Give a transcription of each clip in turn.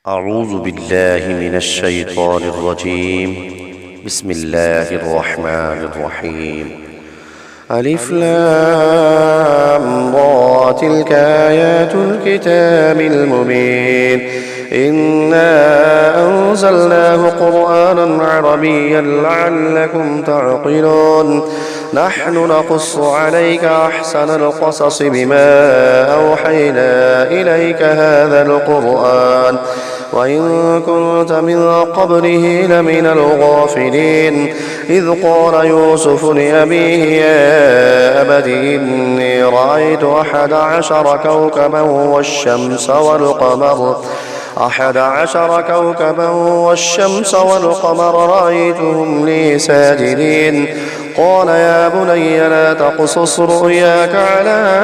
أعوذ بالله من الشيطان الرجيم. بسم الله الرحمن الرحيم. ألف لام را تلك آيات الكتاب المبين إنا أنزلناه قرآنا عربيا لعلكم تعقلون نحن نقص عليك أحسن القصص بما أوحينا إليك هذا القرآن وإن كنت من قبله لمن الغافلين إذ قال يوسف لأبيه يا أبت إني رأيت 11 كوكبا والشمس والقمر رأيتهم لي ساجدين قال يا بني لا تقصص رؤياك على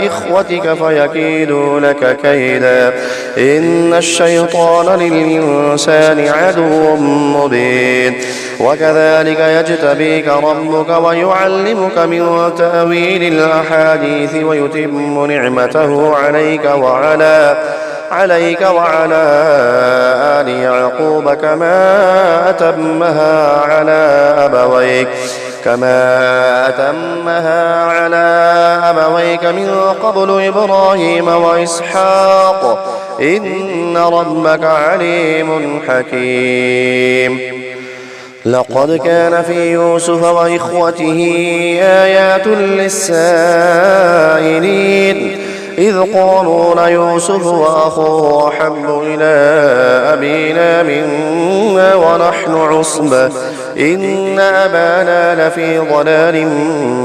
إخوتك فيكيدوا لك كيدا إن الشيطان للإنسان عدو مبين وكذلك يجتبيك ربك ويعلمك من تأويل الأحاديث ويتم نعمته عليك وعلى آل يعقوب كما أتمها على أبويك من قبل إبراهيم وإسحاق إن ربك عليم حكيم لقد كان في يوسف وإخوته آيات للسائلين إذ قالوا ليوسف وأخوه أحب إلى أبينا منا ونحن عصبة إن أبانا لفي ضلال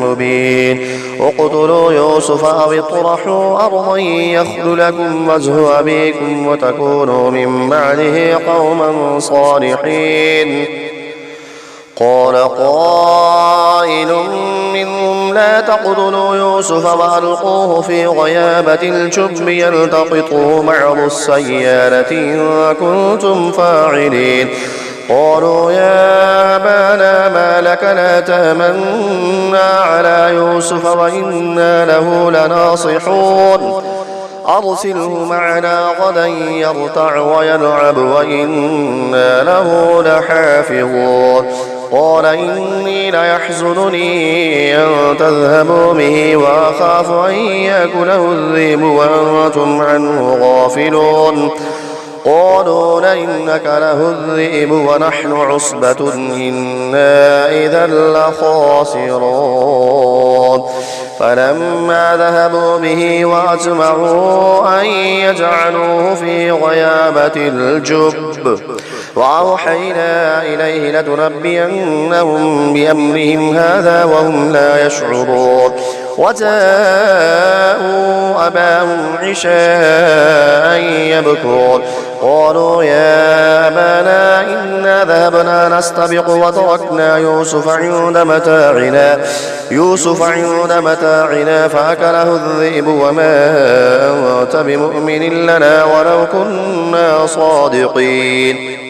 مبين اقتلوا يوسف أو اطرحوا أرضا يخل لكم وجه أبيكم وتكونوا من بعده قوما صالحين قال قائل منهم لا تقتلوا يوسف وألقوه في غيابة الجب يلتقطه بعض السيارة إن كنتم فاعلين قالوا يا أبانا ما لك لا تأمنا على يوسف وإنا له لناصحون أرسله معنا غدا يرتع ويلعب وإنا له لحافظون قال إني ليحزنني أن تذهبوا به وأخاف أن يأكله الذئب وأنتم عنه غافلون قالوا لئنك له الذئب ونحن عصبة إنا إذا لخاسرون فلما ذهبوا به وأجمعوا أن يجعلوه في غيابة الجب وأوحينا إليه لتنبئنهم بأمرهم هذا وهم لا يشعرون وجاءوا أباهم عشاء يبكون قالوا يا أبانا إنا ذهبنا نستبق وتركنا يوسف عند متاعنا فأكله الذئب وما أنت بمؤمن لنا ولو كنا صادقين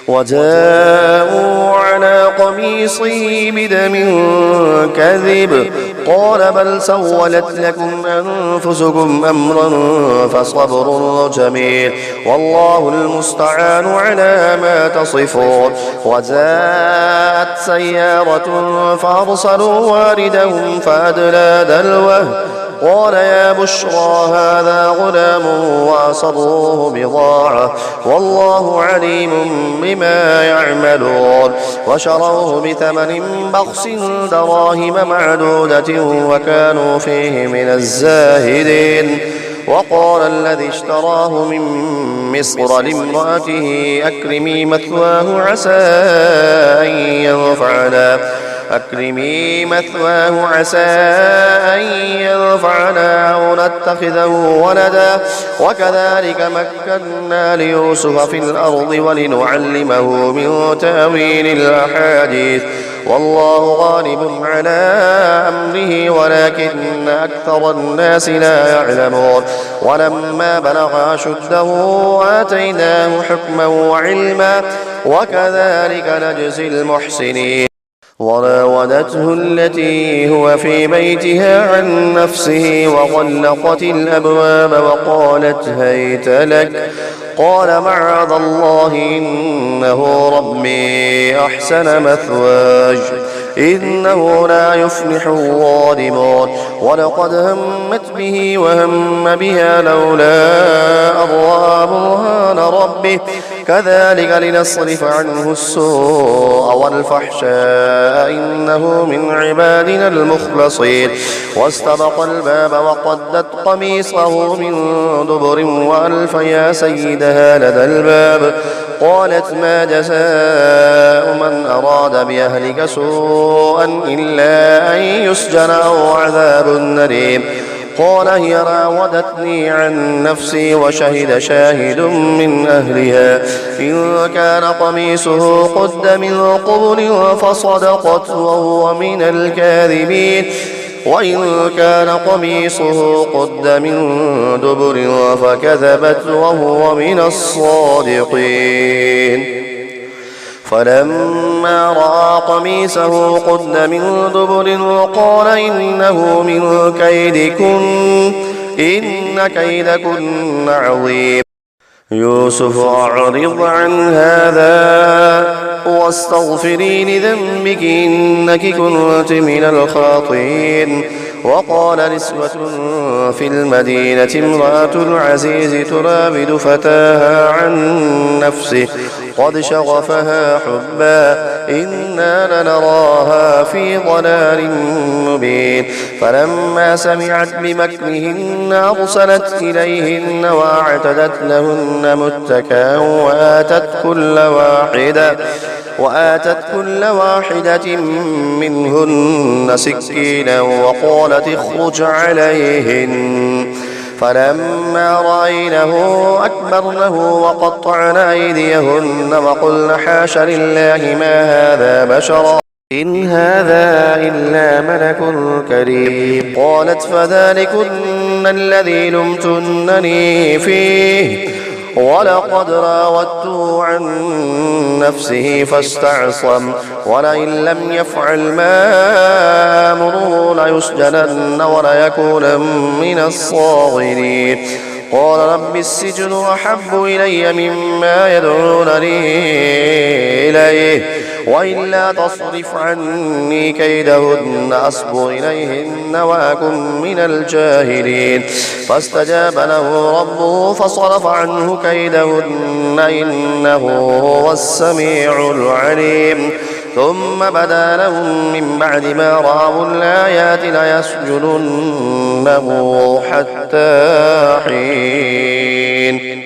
وجاءوا على قميصه بدم كذب قال بل سولت لكم أنفسكم أمرا فصبر جميل والله المستعان على ما تصفون وجاءت سيارة فأرسلوا واردهم فأدلى دلوه قال يا بشرى هذا غلام وأسروه بضاعة والله عليم بما يعملون وشروه بثمن بخس دراهم معدودة وكانوا فيه من الزاهدين وقال الذي اشتراه من مصر لامرأته أكرمي مثواه عسى أن ينفعنا أو نتخذه ولدا وكذلك مكنا ليوسف في الأرض ولنعلمه من تأويل الأحاديث والله غالب على أمره ولكن أكثر الناس لا يعلمون ولما بلغ أشده آتيناه حكما وعلما وكذلك نجزي المحسنين وراودته التي هو في بيتها عن نفسه وغلقت الأبواب وقالت هيت لك. قال معاذ الله إنه ربي أحسن مثواي إنه لا يفلح الظالمون. ولقد همت به وهم بها لولا أن رأى برهان ربه كذلك لنصرف عنه السوء والفحشاء إنه من عبادنا المخلصين. واستبق الباب وقدت قميصه من دبر وألف يا سيدها لدى الباب. قالت ما جزاء من أراد بأهلك سوءا إلا أن يسجن أو عذاب أليم. قال هي راودتني عن نفسي وشهد شاهد من أهلها إن كان قميصه قد من قبل فصدقت وهو من الكاذبين وإن كان قميصه قد من دبر فكذبت وهو من الصادقين. فلما رأى قميصه قد من دبر قال إنه من كيدكن إن كيدكن عظيم. يوسف أعرض عن هذا واستغفري لذنبك إنك كنت من الخاطئين. وقال نسوة في المدينة امرأة العزيز تراود فتاها عن نفسه قد شغفها حبا إنا لنراها في ضلال مبين. فلما سمعت بمكرهن أرسلت إليهن وأعتدت لهن متكئا وآتت كل واحدة منهن سكينا وقالت اخرج عليهن. فلما رأينه أكبرنه وقطعن أيديهن وقلن حاش لله ما هذا بشرا إن هذا إلا ملك كريم. قالت فذلكن الذي لمتنني فيه ولقد راودته عن نفسه فاستعصم ولئن لم يفعل ما آمره ليسجنن وليكون من الصاغرين. قال رب السجن أحب إلي مما يدعونني إليه وإلا تصرف عني كيدهن أصب إليهن وأكن من الجاهلين. فاستجاب له ربه فصرف عنه كيدهن إنه هو السميع العليم. ثم بدا لهم من بعد ما رأوا الآيات ليسجننه حتى حين.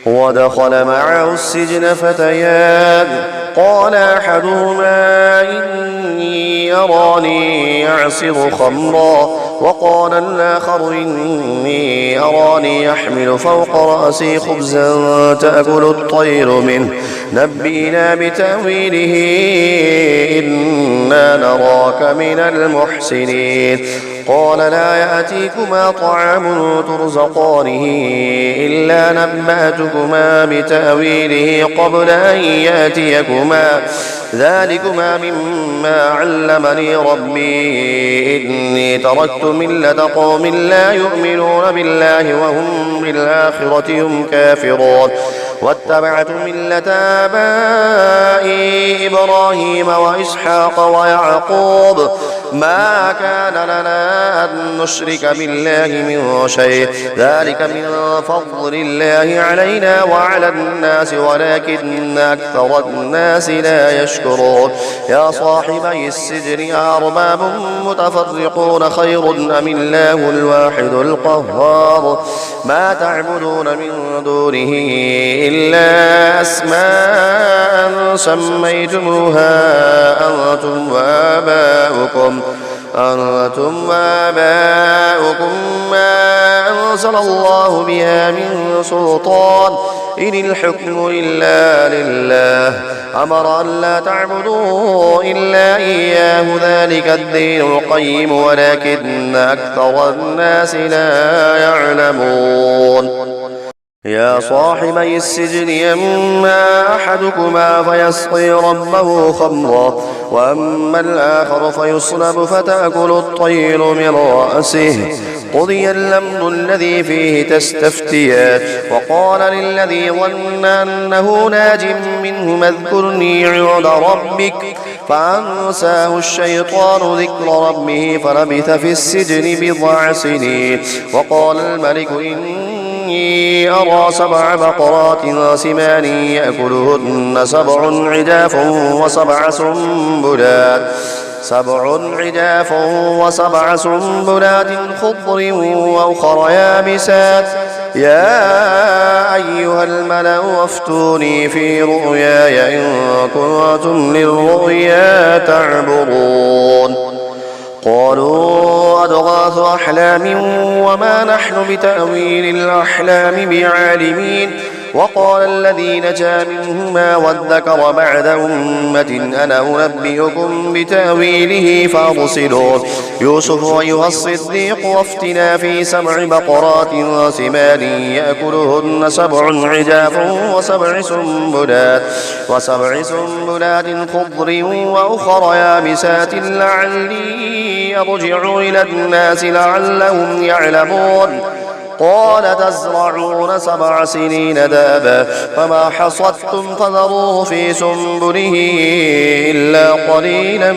ودخل معه السجن فتيان قال أحدهما إني أراني أعصر خمرا وقال الآخر إني أراني أحمل فوق رأسي خبزا تأكل الطير منه نبئنا بتأويله إنا نراك من المحسنين. قال لا يأتيكما طعام ترزقانه إلا نبأتكما بتأويله قبل أن يأتيكما ذلكما مما علمني ربي إني تركت ملة قوم لا يؤمنون بالله وهم بالآخرة هم كافرون واتبعت ملة آبائي إبراهيم وإسحاق ويعقوب ما كان لنا أن نشرك بالله من شيء ذلك من فضل الله علينا وعلى الناس ولكن أكثر الناس لا يشكرون. يا صاحبي السجن أرباب متفرقون خير أم الله الواحد القهار ما تعبدون من دونه إلا أسماء سميتموها أنتم وآباؤكم ما أنزل الله بها من سلطان إن الحكم إلا لله أمر أن لا تعبدوا إلا إياه ذلك الدين القيم ولكن أكثر الناس لا يعلمون. يا صاحبي السجن أما أحدكما فيسقي ربه خمرا وأما الآخر فيصلب فتأكل الطير من رأسه قضي الأمر الذي فيه تستفتيان وقال للذي ظن أنه ناج منه اذكرني عند ربك فأنساه الشيطان ذكر ربه فلبث في السجن بضع سنين. وقال الملك إني أرى 7 بقرات سمان يأكلهن 7 عجاف و7 سنبلات خضر وأخر يابسات يا أيها الملأ أفتوني في رؤياي إن كنتم للرؤيا تعبرون. قالوا أضغاث أحلام وما نحن بتأويل الأحلام بعالمين. وقال الذي نجا منهما وادكر بعد أمة أنا أنبئكم بتأويله فأرسلون يوسف أيها الصديق وافتنا في 7 بقرات سمان يأكلهن 7 عجاف و7 سنبلات خضر وأخر يابسات لعلي أرجع إلى الناس لعلهم يعلمون. قال تزرعون 7 سنين دابا فما حصدتم فذروه في سنبله إلا قليلا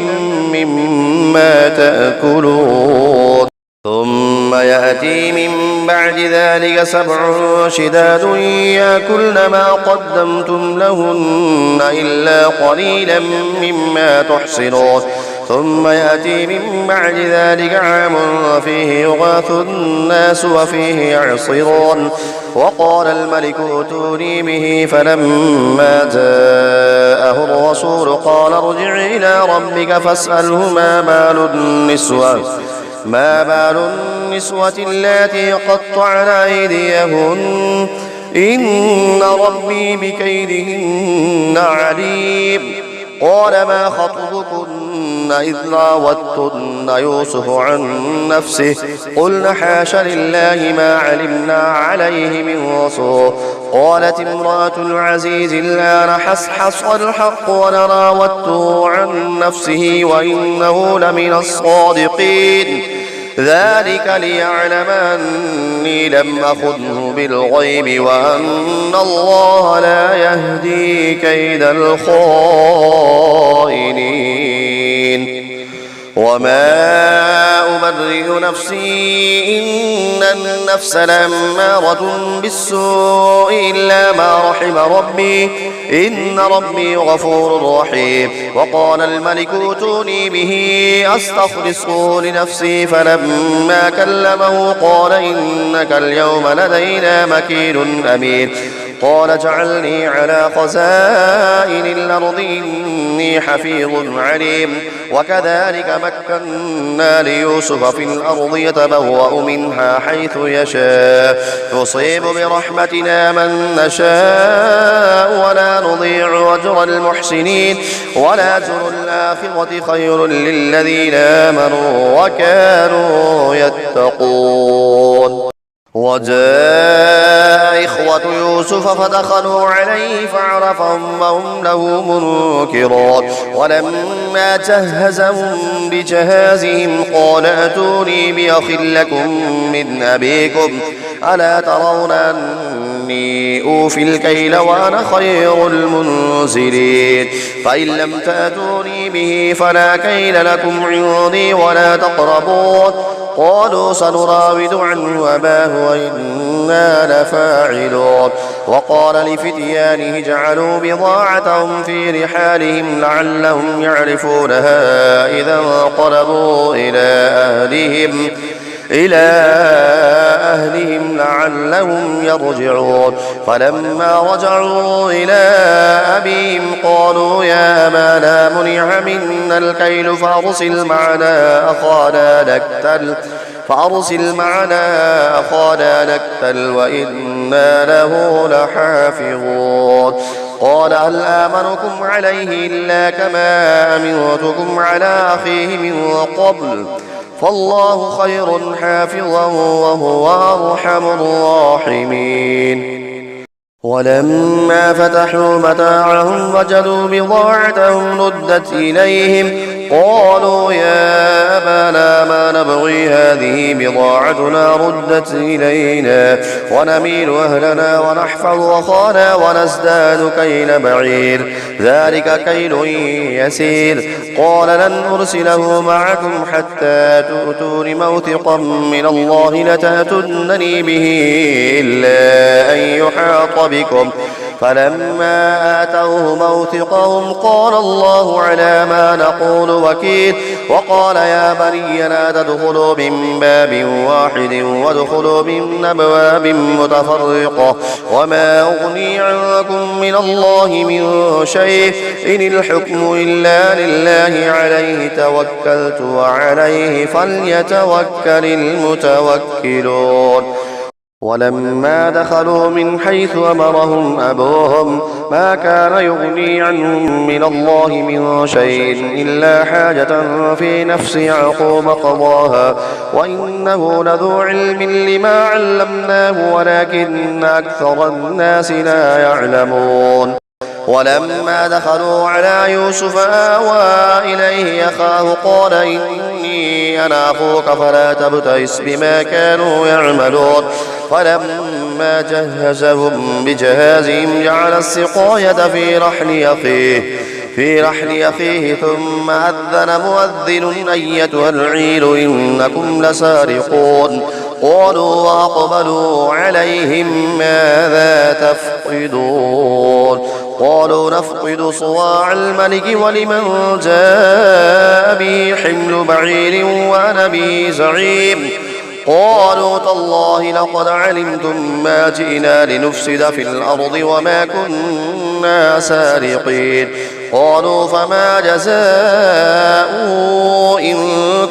مما تأكلون. ثم يأتي من بعد ذلك 7 شداد يأكلن ما قدمتم لهن إلا قليلا مما تحصنون. ثم يأتي من بعد ذلك عام فيه يغاث الناس وفيه يعصرون. وقال الملك ائتوني به فلما جاءه الرسول قال ارجع إلى ربك فاسأله ما بال النسوة اللاتي قطعن أيديهن إن ربي بكيدهن عليم. قال ما خطبكن إذ راوتن يوسف عن نفسه قلن حاش لله ما علمنا عليه من سوء. قالت امرأة العزيز الآن حصحص الحق وراودته عن نفسه وإنه لمن الصادقين. ذلك ليعلم أني لم أخذه بالغيب وأن الله لا يهدي كيد الخائنين. وما أبرئ نفسي إن النفس لأمارة بالسوء إلا ما رحم ربي إن ربي غفور رحيم. وقال الملك ائتوني به أستخلصه لنفسي فلما كلمه قال إنك اليوم لدينا مكين أمين. قال اجعلني على خزائن الأرض إني حفيظ عليم. وكذلك مكنا ليوسف في الأرض يتبوأ منها حيث يشاء نصيب برحمتنا من نشاء ولا نضيع أجر المحسنين ولأجر الآخرة خير للذين آمنوا وكانوا يتقون. وجاء إخوة يوسف فدخلوا عليه فعرفهم وهم له منكرون. ولما جهزهم بجهازهم قال ائتوني بأخ لكم من أبيكم ألا ترون أني أوفي الكيل وأنا خير المنزلين. فإن لم تأتوني به فلا كيل لكم عندي ولا تقربون. قالوا سنراود عنه أباه وإنا لفاعلون. وقال لفتيانه اجعلوا بضاعتهم في رحالهم لعلهم يعرفونها إذا انقلبوا إلى أهلهم لعلهم يرجعون. فلما رجعوا إلى أبيهم قالوا يا أبانا منع منا الكيل فأرسل معنا أخانا نكتل وإنا له لحافظون. قال هل آمنكم عليه إلا كما أمنتكم على أخيه من قبل فالله خير حافظا وهو أرحم الراحمين. ولما فتحوا متاعهم وجدوا بضاعتهم ردت إليهم قالوا يا أبانا ما نبغي هذه بضاعتنا ردت إلينا ونميل أهلنا ونحفظ أخانا ونزداد كيل بعير ذلك كيل يسير قال لن أرسله معكم حتى تؤتون موثقا من الله لتأتونني به إلا أن يحاط بكم فلما آتوه موثقهم قال الله على ما نقول وكيل وقال يا بني لا تدخلوا من باب واحد وادخلوا من أبواب متفرقة وما أغني عنكم من الله من شيء إن الحكم إلا لله عليه توكلت وعليه فليتوكل المتوكلون ولما دخلوا من حيث أمرهم أبوهم ما كان يغني عنهم من الله من شيء إلا حاجة في نفس يعقوب قضاها وإنه لذو علم لما علمناه ولكن أكثر الناس لا يعلمون ولما دخلوا على يوسف آوى إليه أخاه قال إني أنا أخوك فلا تبتئس بما كانوا يعملون فلما جهزهم بجهازهم جعل السقاية في رحل أخيه ثم أذن مؤذن أيتها العير إنكم لسارقون قالوا وأقبلوا عليهم ماذا تفقدون قالوا نفقد صواع الملك ولمن جاء به حمل بعير وأنا به زعيم قالوا تالله لقد علمتم ما جئنا لنفسد في الأرض وما كنا سارقين قالوا فما جزاؤه إن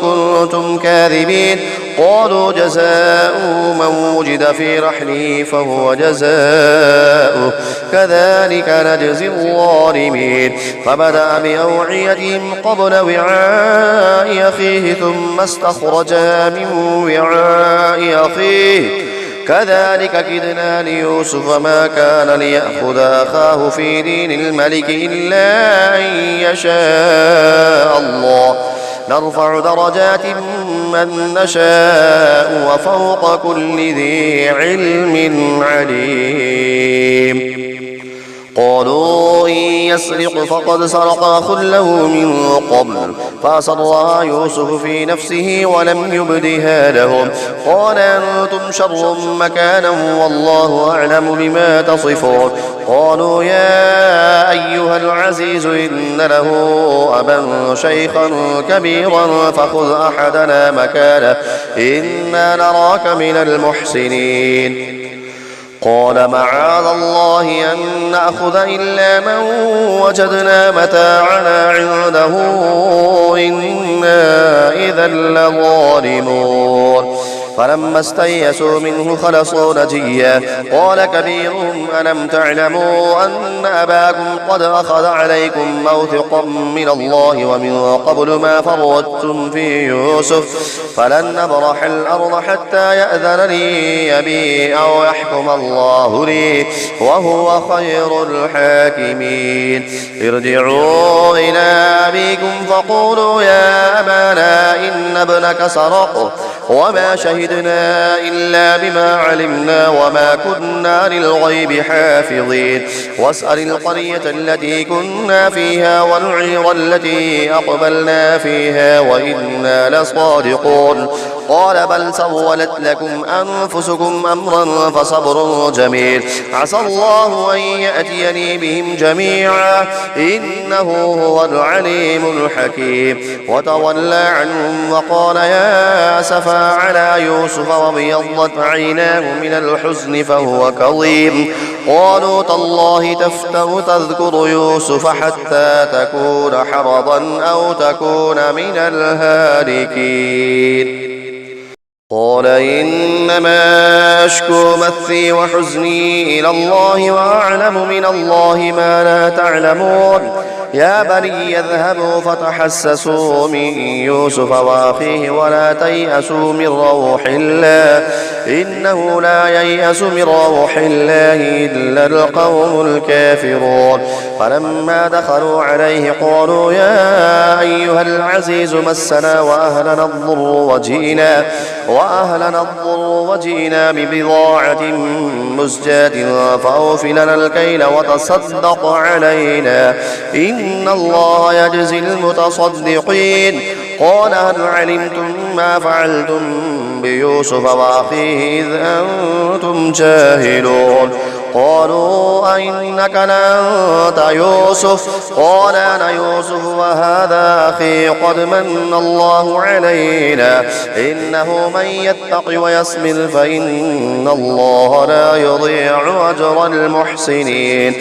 كنتم كاذبين قالوا جزاؤه من وجد في رحله فهو جزاؤه كذلك نجزي الظالمين فبدأ بأوعيتهم قبل وعاء أخيه ثم استخرجها من وعاء أخيه كذلك كدنا ليوسف ما كان ليأخذ أخاه في دين الملك إلا أن يشاء الله نرفع درجات من نشاء وفوق كل ذي علم عليم قالوا إن يسرق فقد سرق أخ له من قبل فأسرها يوسف في نفسه ولم يبدها لهم قال أنتم شر مكانا والله أعلم بما تصفون قالوا يا أيها العزيز إن له أبا شيخا كبيرا فخذ أحدنا مكانه إنا نراك من المحسنين قال معاذ الله أن نأخذ إلا من وجدنا متاعنا عنده إنا إذا لظالمون فلما استيئسوا منه خلصوا نجيا قال كبيرهم ألم تعلموا أن أباكم قد أخذ عليكم موثقا من الله ومن قبل ما فرطتم في يوسف فلن نبرح الأرض حتى يأذن لي أبي أو يحكم الله لي وهو خير الحاكمين ارجعوا إلى أبيكم فقولوا يا أبانا إن ابنك سرق وما شهدنا إلا بما علمنا وما كنا للغيب حافظين واسأل القرية التي كنا فيها والعير التي أقبلنا فيها وإنا لصادقون قال بل سولت لكم أنفسكم أمرا فصبر جميل عسى الله أن يأتيني بهم جميعا إنه هو العليم الحكيم وتولى عنهم وقال يا أسفا على يوسف وابيضت عيناه من الحزن فهو كظيم قالوا تالله تفتأ تذكر يوسف حتى تكون حرضا أو تكون من الهالكين قال إنما أشكو بثي وحزني إلى الله وأعلم من الله ما لا تعلمون يا بني اذهبوا فتحسسوا من يوسف وأخيه ولا تيأسوا من روح الله إنه لا ييأس من روح الله إلا القوم الكافرون فلما دخلوا عليه قالوا يا أيها العزيز مسنا وأهلنا الضر وجئنا ببضاعة مزجاة فأوف لنا الكيل وتصدق علينا إن الله يجزي المتصدقين قال هل علمتم ما فعلتم بيوسف وأخيه إذ أنتم جاهلون قالوا أئنك لأنت يوسف قال أنا يوسف وهذا أخي قد من الله علينا إنه من يتق ويصبر فإن الله لا يضيع أجر المحسنين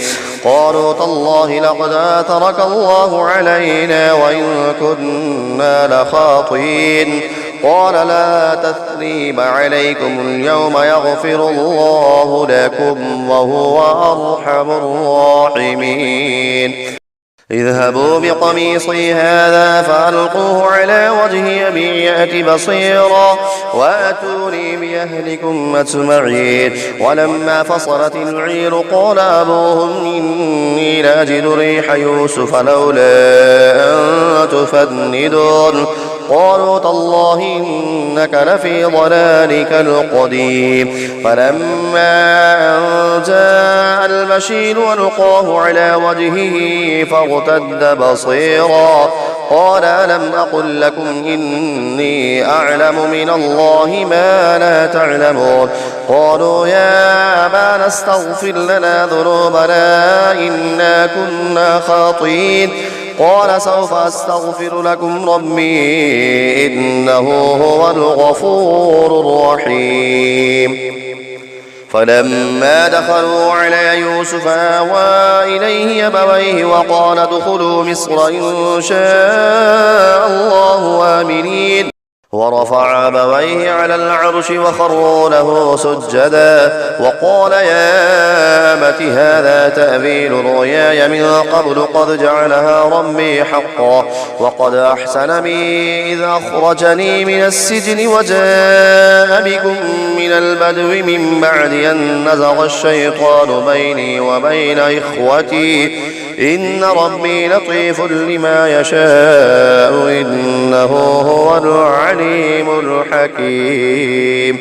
قالوا تالله لقد آثرك الله علينا وإن كنا لخاطئين قال لا تثريب عليكم اليوم يغفر الله لكم وهو أرحم الراحمين اذهبوا بقميصي هذا فألقوه على وجه أبي يأت بصيرا وأتوني بأهلكم أجمعين ولما فصلت العير قال أبوهم إني لأجد ريح يوسف لولا أن تفندون قالوا تالله إنك لفي ضلالك القديم فلما أن جاء البشير ألقاه على وجهه فارتد بصيرا قال ألم أقل لكم إني أعلم من الله ما لا تعلمون قالوا يا أبانا استغفر لنا ذنوبنا إنا كنا خاطئين قال سوف أستغفر لكم ربي إنه هو الغفور الرحيم فلما دخلوا على يوسف آوى إليه أبويه وقال ادخلوا مصر إن شاء الله آمنين ورفع أبويه على العرش وخروا له سجدا وقال يا أبت هذا تأويل رؤياي من قبل قد جعلها ربي حقا وقد أحسن بي إذ أخرجني من السجن وجاء بكم من البدو من بعد أن نزغ الشيطان بيني وبين إخوتي إن ربي لطيف لما يشاء إنه هو العليم الحكيم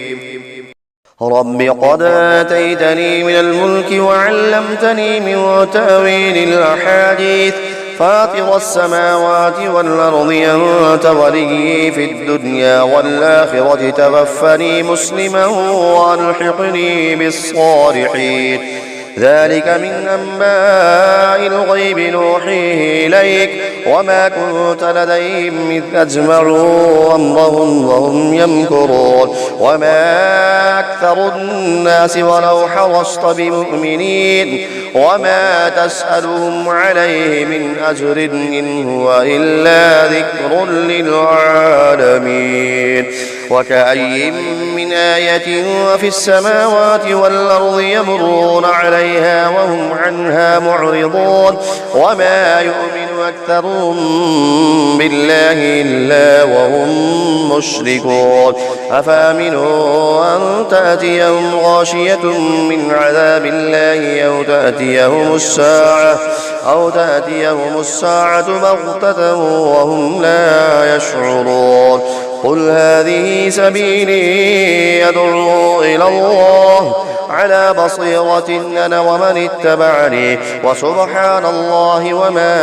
رب قد آتيتني من الملك وعلمتني من تأويل الأحاديث فاطر السماوات والأرض أنت وليي في الدنيا والآخرة توفني مسلما وألحقني بالصالحين ذلك من أنباء الغيب نوحيه إليك وما كنت لديهم إذ أجمعوا أمرهم وهم يمكرون وما أكثر الناس ولو حرصت بمؤمنين وما تسألهم عليه من أجر إن هو إلا ذكر للعالمين وكأي من آية في السماوات والأرض يمرون عليها وهم عنها معرضون وما يؤمن أكثرهم بالله إلا وهم مشركون أفأمنوا أن تأتيهم غاشية من عذاب الله أو تأتيهم الساعة بغتة وهم لا يشعرون قل هذه سبيلي أدعو إلى الله على بصيرة أنا ومن اتبعني وسبحان الله وما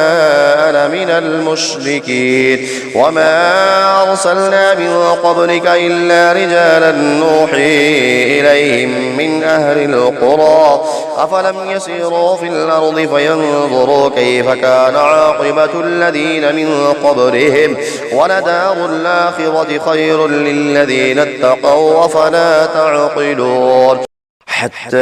أنا من المشركين وما أرسلنا من قبلك إلا رجالا نوحي إليهم من أهل القرى أفلم يسيروا في الأرض فينظروا كيف كان عاقبة الذين من قبلهم ولدار الآخرة خير للذين اتقوا أفلا تعقلون حتى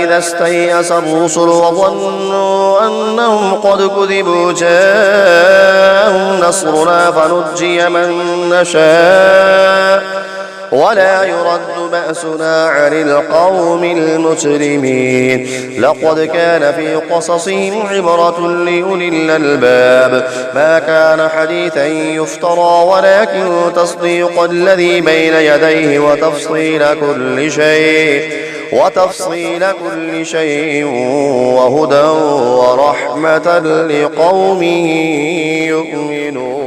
إذا استيأس الرسل وظنوا أنهم قد كذبوا جاءهم نصرنا فنجي من نشاء ولا يرد بأسنا عن القوم المجرمين. لقد كان في قصصهم عبرة لأولي الألباب ما كان حديثا يفترى ولكن تصديق الذي بين يديه وتفصيل كل شيء وهدى ورحمة لقوم يؤمنون.